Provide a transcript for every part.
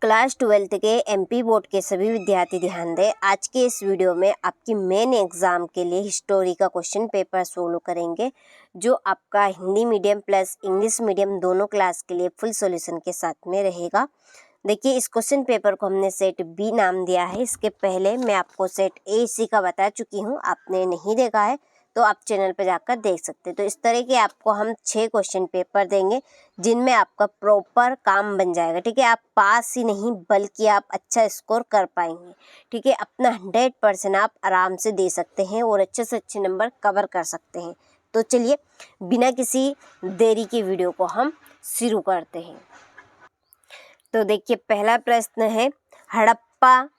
Class 12th के MP board के सभी विद्यार्थी ध्यान दें। आज के इस वीडियो में आपकी मेन एग्ज़ाम के लिए हिस्टोरी का क्वेश्चन पेपर सोल्व करेंगे, जो आपका Hindi medium plus English medium दोनों क्लास के लिए फुल सॉल्यूशन के साथ में रहेगा। देखिए, इस क्वेश्चन पेपर को हमने सेट बी नाम दिया है। इसके पहले मैं आपको सेट ए सी का बता चुकी हूँ। आपने नहीं देखा है तो आप चैनल पर जाकर देख सकते हैं। तो इस तरह के आपको हम 6 क्वेश्चन पेपर देंगे, जिनमें आपका प्रॉपर काम बन जाएगा। ठीक है, आप पास ही नहीं बल्कि आप अच्छा स्कोर कर पाएंगे। ठीक है, अपना 100% आप आराम से दे सकते हैं और अच्छे से अच्छे नंबर कवर कर सकते हैं। तो चलिए, बिना किसी देरी की वीडियो को हम शुरू करते हैं। तो देखिए, पहला प्रश्न है, हड़प्पा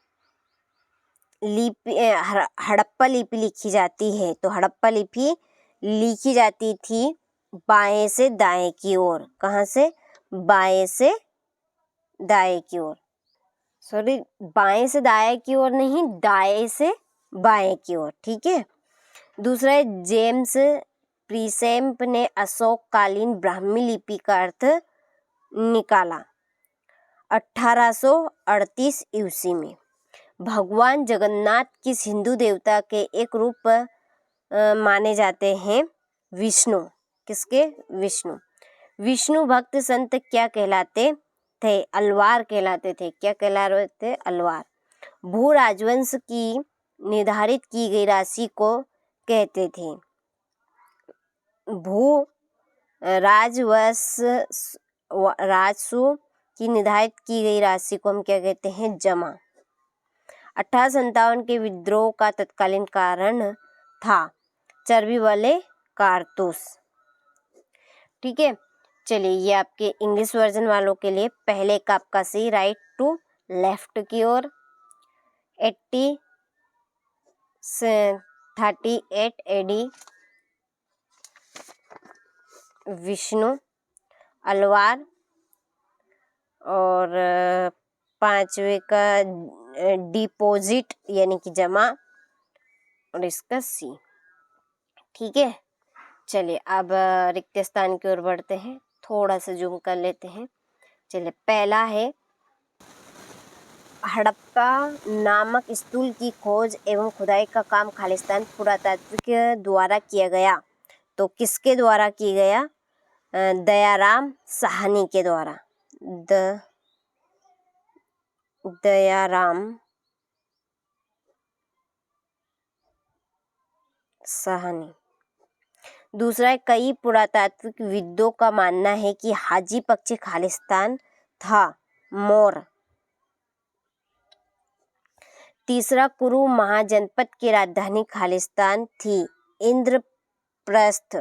लिपि लिखी जाती है। तो हड़प्पा लिपि लिखी जाती थी बाएं से दाएं की ओर। कहाँ से? बाएं से दाएं की ओर। सॉरी, बाएं से दाएं की ओर नहीं, दाएं से बाएं की ओर। ठीक है। दूसरा है, जेम्स प्रीसेम्प ने अशोककालीन ब्राह्मी लिपि का अर्थ निकाला 1838 ईस्वी में। भगवान जगन्नाथ किस हिंदू देवता के एक रूप माने जाते हैं? विष्णु। किसके? विष्णु। विष्णु भक्त संत क्या कहलाते थे? अलवार कहलाते थे। क्या कहला रहे थे? अलवार। भू राजवंश की निर्धारित की गई राशि को कहते थे। भू राजस्व की निर्धारित की गई राशि को हम क्या कहते हैं? जमा। 1857 के विद्रोह का तत्कालीन कारण था चर्बी वाले कारतूस। ठीक है। चलिए, ये आपके इंग्लिश वर्जन वालों के लिए पहले का आपका सी राइट टू लेफ्ट की ओर। 38 एडी विष्णु अलवार, और 5वें का डिपॉजिट यानी कि जमा, और इसका सी। ठीक है। चलिए, अब रिक्त स्थान की ओर बढ़ते हैं। थोड़ा सा जूम कर लेते हैं। चलिए, पहला है, हड़प्पा नामक स्थूल की खोज एवं खुदाई का काम खालिस्तान पुरातात्विक द्वारा किया गया। तो किसके द्वारा किया गया? दयाराम साहनी के द्वारा। दयाराम साहनी। दूसरा है, कई पुरातात्विक विदों का मानना है कि हाजी पक्षी खालिस्तान था मोर। तीसरा, कुरु महाजनपद की राजधानी खालिस्तान थी इंद्रप्रस्थ।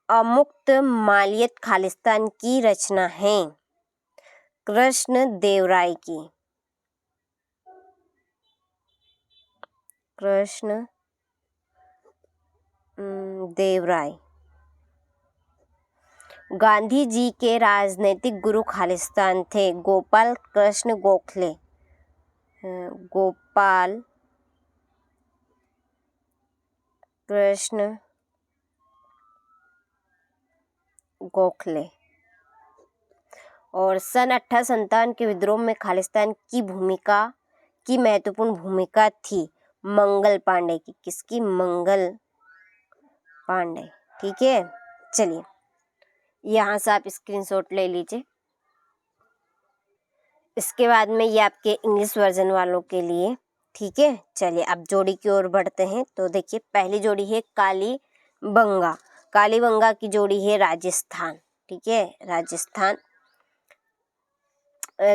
अमुक्त मालियत खालिस्तान की रचना है कृष्ण देवराय की। कृष्ण देवराय। गांधी जी के राजनैतिक गुरु खालिस्तान थे गोपाल कृष्ण गोखले। गोपाल कृष्ण गोखले। और सन 1857 के विद्रोह में खालिस्तान की महत्वपूर्ण भूमिका थी मंगल पांडे की। किसकी? मंगल पांडे। ठीक है। चलिए, यहाँ से आप स्क्रीनशॉट ले लीजिए। इसके बाद में ये आपके इंग्लिश वर्जन वालों के लिए। ठीक है। चलिए, अब जोड़ी की ओर बढ़ते हैं। तो देखिए, पहली जोड़ी है कालीबंगा। कालीबंगा की जोड़ी है राजस्थान। ठीक है, राजस्थान।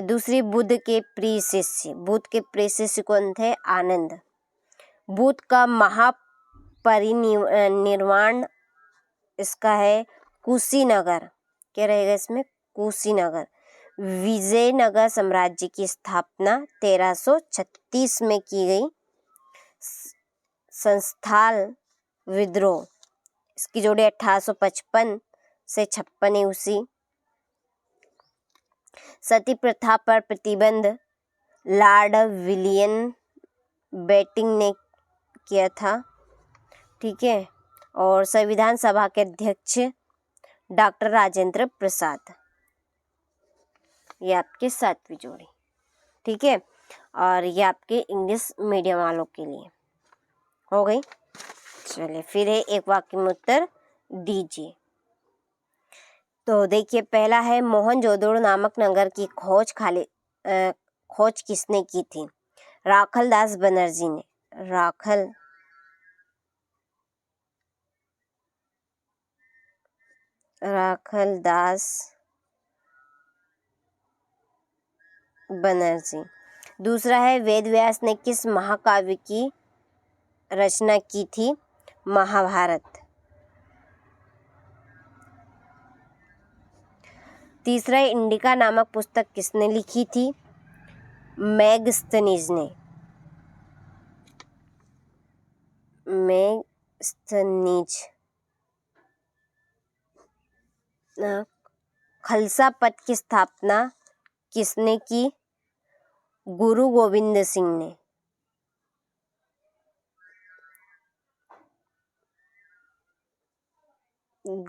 दूसरी, बुद्ध के प्रिय शिष्य। बुद्ध के प्रिय शिष्य कौन थे? आनंद। बुद्ध का महापरिनिर्वाण इसका है कुशीनगर। क्या रहेगा इसमें? कुशीनगर। विजयनगर साम्राज्य की स्थापना 1336 में की गई। संस्थाल विद्रोह, इसकी जोड़ी 1855 से 56 ईस्वी। सती प्रथा पर प्रतिबंध लॉर्ड विलियम बेंटिंक ने किया था। ठीक है। और संविधान सभा के अध्यक्ष डॉक्टर राजेंद्र प्रसाद। ये आपके 7वीं जोड़ी, ठीक है। और ये आपके इंग्लिश मीडियम वालों के लिए हो गई। चलिए फिर है एक वाक्य में उत्तर दीजिए। तो देखिए पहला है, मोहनजोदड़ो नामक नगर की खोज किसने की थी? राखल दास बनर्जी ने। राखल दास बनर्जी। दूसरा है, वेद व्यास ने किस महाकाव्य की रचना की थी? महाभारत। तीसरा है, इंडिका नामक पुस्तक किसने लिखी थी? मैगस्थनीज ने। खालसा पंथ की स्थापना किसने की? गुरु गोविंद सिंह ने।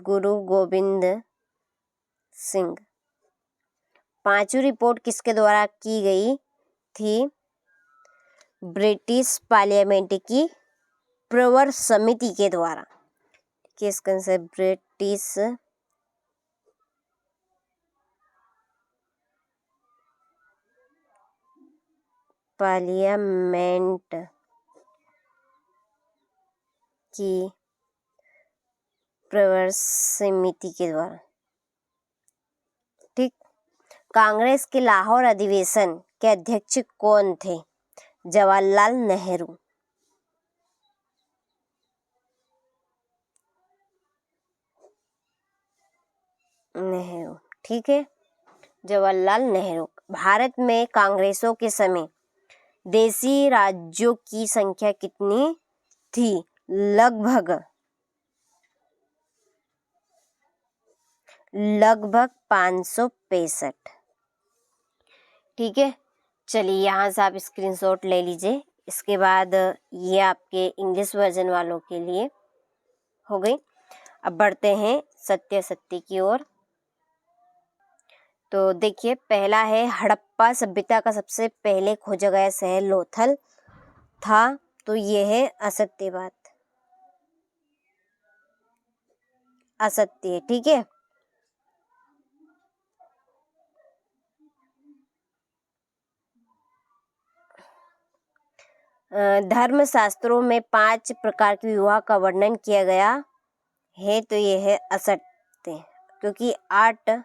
गुरु गोविंद सिंह। 5वीं रिपोर्ट किसके द्वारा की गई थी? ब्रिटिश पार्लियामेंट की प्रवर समिति के द्वारा। किसके से? ब्रिटिश पार्लियामेंट की प्रवर समिति के द्वारा, ठीक। कांग्रेस के लाहौर अधिवेशन के अध्यक्ष कौन थे? जवाहरलाल नेहरू। ठीक है, जवाहरलाल नेहरू। भारत में कांग्रेसों के समय देशी राज्यों की संख्या कितनी थी? लगभग 565। ठीक है, चलिए यहाँ से आप स्क्रीनशॉट ले लीजिए। इसके बाद ये आपके इंग्लिश वर्जन वालों के लिए हो गई। अब बढ़ते हैं सत्य सत्य की ओर। तो देखिए पहला है, हड़प्पा सभ्यता का सबसे पहले खोजा गया शहर लोथल था। तो ये है असत्य बात, असत्य है, ठीक है। धर्मशास्त्रों में 5 प्रकार के विवाह का वर्णन किया गया है। तो ये है असत्य, क्योंकि 8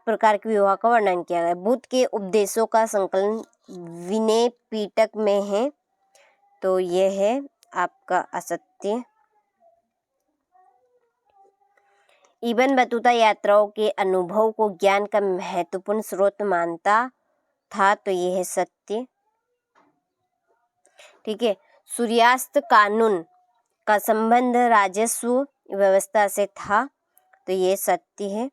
प्रकार के विवाह का वर्णन किया गया। बुद्ध के उपदेशों का संकलन विनय पिटक में है। तो यह है आपका असत्य। इब्न बतूता यात्राओं के अनुभव को ज्ञान का महत्वपूर्ण स्रोत मानता था। तो यह है सत्य, ठीक है। सूर्यास्त कानून का संबंध राजस्व व्यवस्था से था। तो ये सत्य है।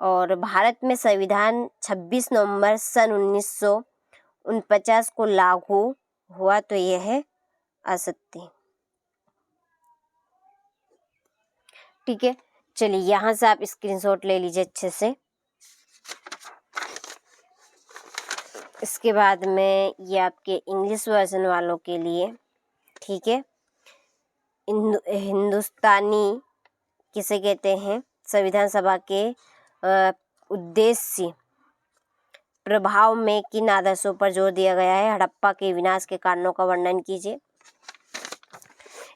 और भारत में संविधान 26 नवंबर सन 1949 को लागू हुआ। तो यह है असत्य, ठीक है। चलिए यहाँ से आप स्क्रीनशॉट ले लीजिए अच्छे से। इसके बाद में ये आपके इंग्लिश वर्जन वालों के लिए, ठीक है। हिंदुस्तानी किसे कहते हैं? संविधान सभा के उद्देश्य प्रभाव में किन आदर्शों पर जोर दिया गया है? हड़प्पा के विनाश के कारणों का वर्णन कीजिए।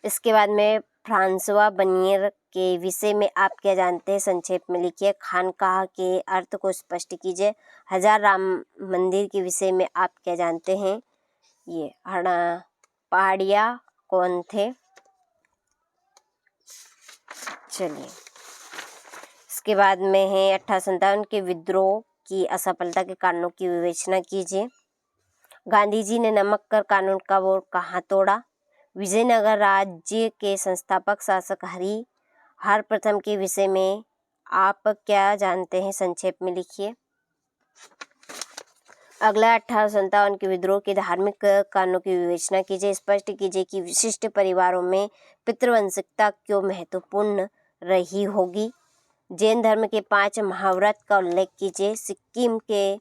इसके बाद में फ्रांसवा बनियर के विषय में आप क्या जानते हैं? संक्षेप में लिखिए। खानकाह के अर्थ को स्पष्ट कीजिए। हजार राम मंदिर के विषय में आप क्या जानते हैं? ये पहाड़िया कौन थे? चलिए इसके बाद में है 1857 के विद्रोह की असफलता के कारणों की विवेचना कीजिए। गांधी जी ने नमक कर कानून का बोर्ड कहाँ तोड़ा? विजयनगर राज्य के संस्थापक शासक हर प्रथम के विषय में आप क्या जानते हैं? संक्षेप में लिखिए। अगला 1857 के विद्रोह के धार्मिक कारणों की विवेचना कीजिए। स्पष्ट कीजिए कि विशिष्ट परिवारों में पितृवंशिकता क्यों महत्वपूर्ण रही होगी। जैन धर्म के 5 महाव्रत का उल्लेख कीजिए। सिक्किम के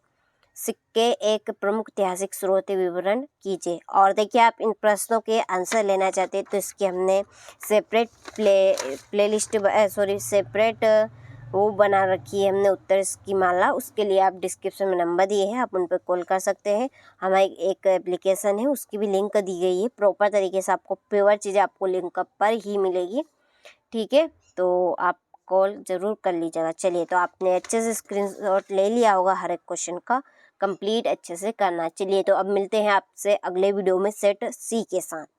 सिक्के एक प्रमुख ऐतिहासिक स्रोत विवरण कीजिए। और देखिए, आप इन प्रश्नों के आंसर लेना चाहते हैं तो इसकी हमने सेपरेट सेपरेट वो बना रखी है हमने उत्तर की माला। उसके लिए आप डिस्क्रिप्शन में नंबर दिए हैं, आप उन पर कॉल कर सकते हैं। हमारी एक एप्लीकेशन है, उसकी भी लिंक दी गई है। प्रॉपर तरीके से आपको प्योर चीज़ें आपको लिंक पर ही मिलेगी, ठीक है। तो आप कॉल ज़रूर कर लीजिएगा। चलिए, तो आपने अच्छे से स्क्रीनशॉट ले लिया होगा हर एक क्वेश्चन का। कंप्लीट अच्छे से करना। चलिए, तो अब मिलते हैं आपसे अगले वीडियो में सेट सी के साथ।